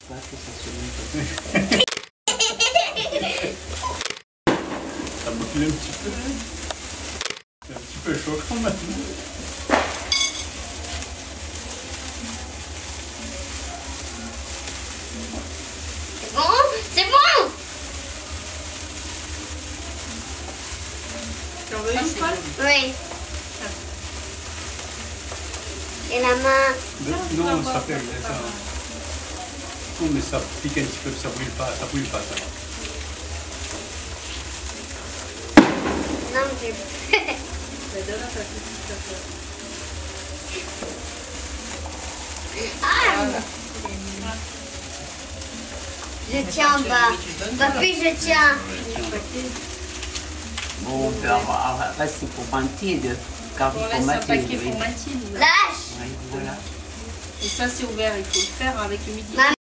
Pas que ça se met. Ça brûle un petit peu. C'est un petit peu chaud quand même. C'est bon? C'est bon! Tu en veux une, Paul? Oui. Et la main? Non, ça fait ça. Non, mais ça pique un petit peu, ça brûle pas, ça. Non, j'ai... Donne-la ta petite Ah! Je tiens en bas. Papy, je tiens. Bon, on va c'est pour Mathilde. Car On pour laisse un paquet Mathilde, pour oui. Mathilde. Lâche! Oui, voilà. Et ça, c'est ouvert, il faut le faire avec le midi.